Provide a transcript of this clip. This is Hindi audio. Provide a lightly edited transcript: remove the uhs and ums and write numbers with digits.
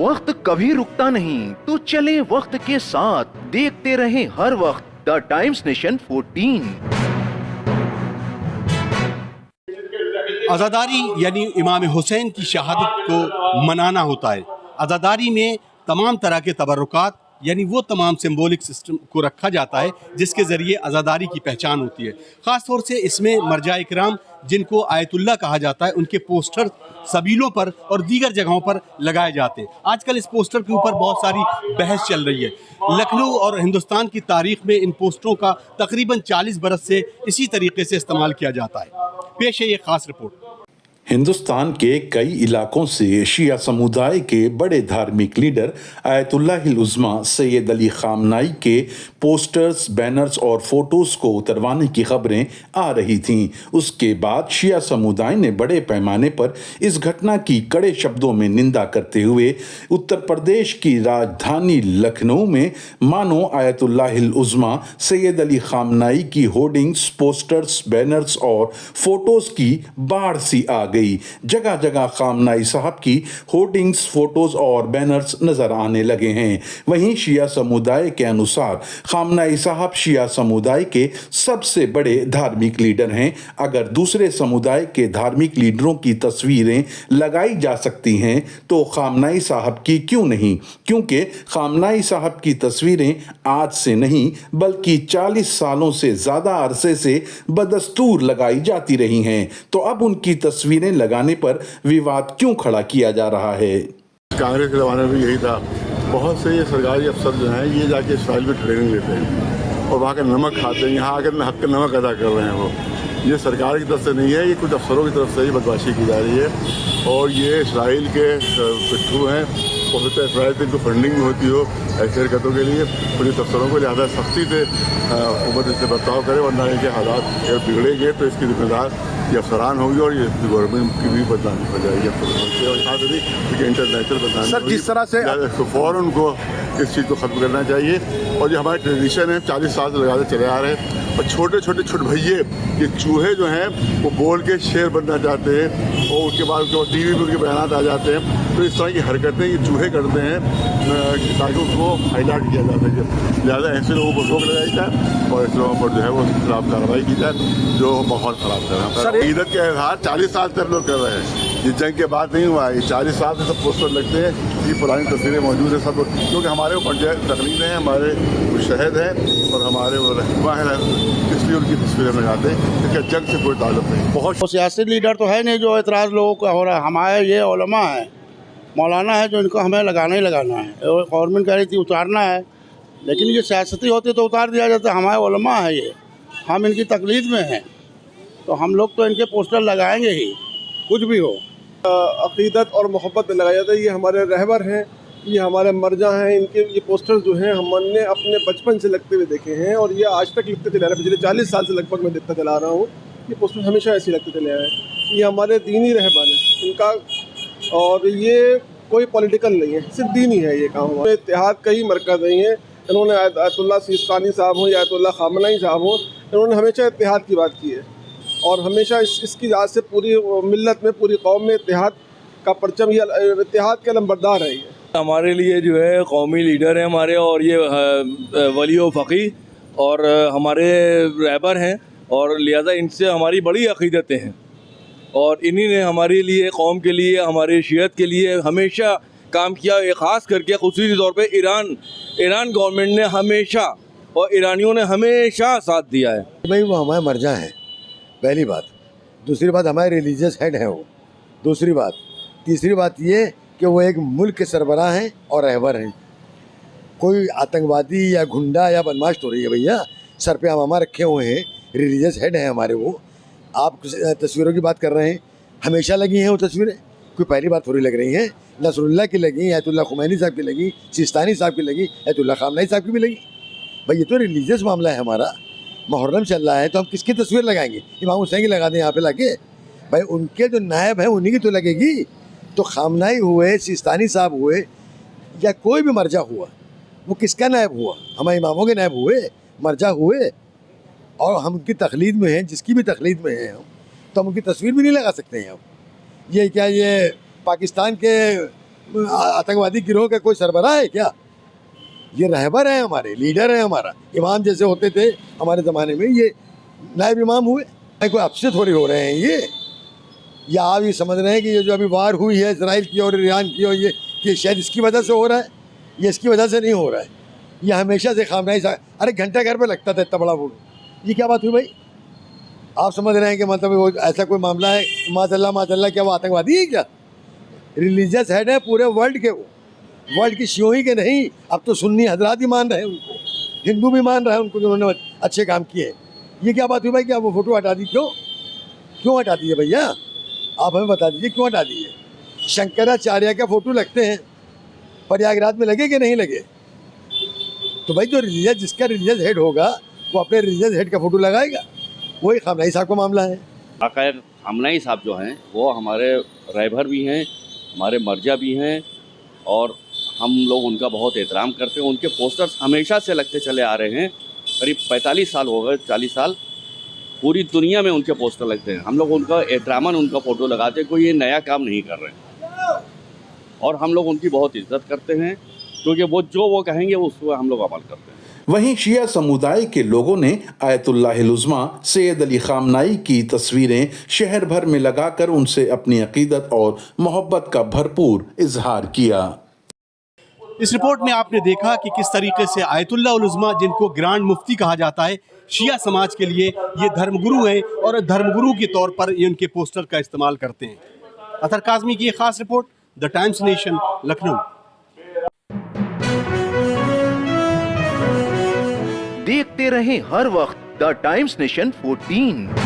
वक्त कभी रुकता नहीं, तो चले वक्त के साथ, देखते रहे हर वक्त द टाइम्स नेशन 14। अज़ादारी यानी इमाम हुसैन की शहादत को मनाना होता है। अज़ादारी में तमाम तरह के तबर्रुकात यानी वो तमाम सिंबॉलिक सिस्टम को रखा जाता है जिसके ज़रिए अज़ादारी की पहचान होती है। ख़ास तौर से इसमें मर्जा इकराम जिनको आयतुल्लाह कहा जाता है उनके पोस्टर सबीलों पर और दीगर जगहों पर लगाए जाते हैं। आजकल इस पोस्टर के ऊपर बहुत सारी बहस चल रही है। लखनऊ और हिंदुस्तान की तारीख़ में इन पोस्टरों का तकरीबन 40 बरस से इसी तरीके से इस्तेमाल किया जाता है। पेश है ये ख़ास रिपोर्ट। हिंदुस्तान के कई इलाकों से शिया समुदाय के बड़े धार्मिक लीडर आयतुल्लाहिल उज़्मा सैयद अली ख़ामनाई के पोस्टर्स, बैनर्स और फोटोज़ को उतरवाने की खबरें आ रही थीं। उसके बाद शिया समुदाय ने बड़े पैमाने पर इस घटना की कड़े शब्दों में निंदा करते हुए उत्तर प्रदेश की राजधानी लखनऊ में मानो आयतुल्लाहिल उज़्मा सैयद अली ख़ामनाई की होर्डिंग्स, पोस्टर्स, बैनर्स और फोटोज़ की बाढ़ सी आ गई। जगह जगह ख़ामनाई साहब की होर्डिंग्स, फोटोज और बैनर्स नजर आने लगे हैं। वहीं शिया समुदाय के अनुसार ख़ामनाई साहब शिया समुदाय के सबसे बड़े धार्मिक लीडर हैं। अगर दूसरे समुदाय के धार्मिक लीडरों की तस्वीरें लगाई जा सकती हैं तो ख़ामनाई साहब की क्यों नहीं? क्योंकि ख़ामनाई साहब की तस्वीरें आज से नहीं बल्कि 40 सालों से ज़्यादा अरसे से बदस्तूर लगाई जाती रही हैं। तो अब उनकी तस्वीरें लगाने पर विवाद क्यों खड़ा किया जा रहा है? कांग्रेस के ज़माने में यही था। बहुत से ये सरकारी अफसर जो हैं ये जाके इसराइल में ट्रेनिंग लेते हैं और वहाँ का नमक खाते हैं। यहाँ आकर हक का नमक अदा कर रहे हैं। वो ये सरकार की तरफ से नहीं है, ये कुछ अफसरों की तरफ से ही बदमाशी की जा रही है और ये इसराइल के पिट्ठू हैं। हो सकता है इसराइल से इनको फंडिंग भी होती हो ऐसे हरकतों के लिए। पुलिस अफसरों को लिहाजा सख्ती से हुकूमत इससे बर्ताव करे, वरना इनके हालात अगर बिगड़ेंगे तो इसकी जिम्मेदार ये अफसरान होगी और ये गवर्नमेंट की भी बदनामी हो जाएगी अफसरों और साथ ही इंटरनेशनल बदनामी। सर जिस तरह से तो फ़ौरन उनको इस चीज़ को ख़त्म करना चाहिए। और ये हमारे ट्रेडिशन है, 40 साल से लगाते चले आ रहे हैं। और छोटे छोटे छुटभैये ये चूहे जो हैं वो बोल के शेर बनना चाहते हैं और उसके बाद टीवी पर उनके बयान आ जाते हैं। तो इस तरह की हरकतें ये चूहे करते हैं ताकि उसको हाईलाइट किया जा सके। लिहाजा ऐसे लोगों को रोक लगाई जाए और ऐसे लोगों पर जो है वो खिलाफ कार्रवाई की जाए जो माहौल ख़राब कर रहे हैं। ईदत के इजहार 40 साल से लोग कर रहे हैं। ये जंग के बाद नहीं हुआ है, 40 साल से सब पोस्टर लगते हैं। ये पुरानी तस्वीरें मौजूद है सब, क्योंकि हमारे ऊपर तकलीफें हैं, हमारे शहद हैं और हमारे वो रहनुमा हैं, इसलिए उनकी तस्वीरें लगाते हैं। इसका जंग से कोई ताल्लुक नहीं। बहुत सियासी लीडर तो है नहीं जो एतराज़ लोगों का हो रहा है। हमारे ये उलमा है, मौलाना है जो इनको हमें लगाना ही लगाना है। गवर्नमेंट कह रही थी उतारना है, लेकिन ये सियासती होती तो उतार दिया जाता। हमारे उलमा है ये, हम इनकी तकलीद में हैं तो हम लोग तो इनके पोस्टर लगाएंगे ही, कुछ भी हो। अक़ीदत और मोहब्बत में लगाया जाता है। ये हमारे रहबर हैं, ये हमारे मर्जा हैं। इनके ये पोस्टर्स जो हैं हमने अपने बचपन से लगते हुए देखे हैं और ये आज तक लिखते चले आ रहे हैं। पिछले 40 साल से लगभग मैं देखता चला रहा हूँ। ये पोस्टर हमेशा ऐसे लगते चले आए हैं। ये हमारे दीनी रहबर हैं इनका, और ये कोई पॉलिटिकल नहीं है, सिर्फ दीनी है ये काम। हमारे इत्तेहाद का ही मरकज़ नहीं है। इन्होंने आयतुल्लाह सिस्तानी साहब हों या आयतुल्लाह ख़ामनाई साहब हों, इन्होंने हमेशा इत्तेहाद की बात की है और हमेशा इसकी याद से पूरी मिल्लत में, पूरी कौम में इत्तेहाद का परचम, ये इत्तेहाद के लंबरदार है। ये हमारे लिए जो है कौमी लीडर हैं हमारे, और ये वली व फ़क़ीह और हमारे रहबर हैं और लिहाजा इनसे हमारी बड़ी अक़ीदतें हैं और इन्हीं ने हमारे लिए, कौम के लिए, हमारे शियत के लिए हमेशा काम किया। ख़ास करके ख़ुसूसी तौर पे ईरान गवर्नमेंट ने हमेशा और ईरानियों ने हमेशा साथ दिया है। भाई वो हमारे मर्जा हैं, पहली बात। दूसरी बात हमारे रिलीजियस हेड हैं वो, दूसरी बात। तीसरी बात ये कि वो एक मुल्क के सरबराह हैं और रहबर हैं। कोई आतंकवादी या गुंडा या बदमाश तो रही है भैया, सर पे अमामा रखे हुए हैं, रिलीजियस हेड हैं हमारे वो। आप तस्वीरों की बात कर रहे हैं, हमेशा लगी हैं वो तस्वीरें, कोई पहली बार थोड़ी लग रही हैं। नसरुल्लाह की लगी, आयतुल्लाह खुमैनी साहब की लगी, सिस्तानी साहब की लगी, आयतुल्लाह ख़ामनाई साहब की भी लगी। भाई ये तो रिलीजियस मामला है हमारा, मुहर्रम चल रहा है तो हम किसकी तस्वीर लगाएंगे? इमाम हुसैन की लगा दें यहाँ पे लाके? भाई उनके जो नायब हैं उन्हीं की तो लगेगी। तो ख़ामनाई हुए, सिस्तानी साहब हुए या कोई भी मर्जा हुआ, वो किसका नायब हुआ? हमारे इमामों के नायब हुए, मर्जा हुए, और हम उनकी तकलीद में हैं, जिसकी भी तकलीद में हैं हम, तो हम उनकी तस्वीर भी नहीं लगा सकते हैं। ये क्या ये पाकिस्तान के आतंकवादी गिरोह का कोई सरबराह है क्या? ये रहबर हैं हमारे, लीडर हैं हमारा। इमाम जैसे होते थे हमारे ज़माने में, ये नायब इमाम हुए। कोई आपसे थोड़ी हो रहे हैं ये आप ये समझ रहे हैं कि ये जो अभी वार हुई है इसराइल की और ईरान की, और ये शायद इसकी वजह से हो रहा है। ये इसकी वजह से नहीं हो रहा है, ये हमेशा से खामनाई सा। अरे घंटा घर पे लगता था इतना बड़ा वोट, ये क्या बात हुई भाई? आप समझ रहे हैं कि मतलब वो ऐसा कोई मामला है? माशल्लाह क्या वो आतंकवादी है क्या? रिलीजियस हेड है पूरे वर्ल्ड के, वो वर्ल्ड की शियोही के नहीं, अब तो सुन्नी हजरात ही मान रहे हैं उनको, हिंदू भी मान रहे हैं उनको, जिन्होंने अच्छे काम किए। ये क्या बात हुई भाई? क्या वो फ़ोटो हटा दी? क्यों हटा दी है भैया? आप हमें बता दीजिए क्यों हटा दी है? शंकराचार्य का फ़ोटो लगते हैं प्रयागराज में, लगे कि नहीं लगे? तो भाई जो रिलीजियस, जिसका रिलीजियस हेड होगा वो अपने रिलीजियस हेड का फ़ोटो लगाएगा। वही खामनाई साहब का मामला है। आखिर खामनाई साहब जो हैं वो हमारे रहबर भी हैं, हमारे मर्जा भी हैं, और हम लोग उनका बहुत एहतराम करते हैं। उनके पोस्टर्स हमेशा से लगते चले आ रहे हैं, करीब 45 साल हो गए, 40 साल पूरी दुनिया में उनके पोस्टर लगते हैं। हम लोग उनका एहतरामन उनका फ़ोटो लगाते हैं, कोई ये नया काम नहीं कर रहे हैं, और हम लोग उनकी बहुत इज्जत करते हैं, क्योंकि वो जो वो कहेंगे उस पर हम लोग अमल करते हैं। वहीं शिया समुदाय के लोगों ने आयतुल्लाहिल उज़्मा सैयद अली खामनाई की तस्वीरें शहर भर में लगाकर उनसे अपनी अकीदत और मोहब्बत का भरपूर इजहार किया। इस रिपोर्ट में आपने देखा कि किस तरीके से आयतुल्लाह उल उज़्मा, जिनको ग्रांड मुफ्ती कहा जाता है, शिया समाज के लिए ये धर्मगुरु हैं, और धर्मगुरु के तौर पर ये उनके पोस्टर का इस्तेमाल करते हैं। अतर काज़मी की ये खास report, the times nation, Lucknow. देखते रहें हर वक्त द टाइम्स नेशन 14।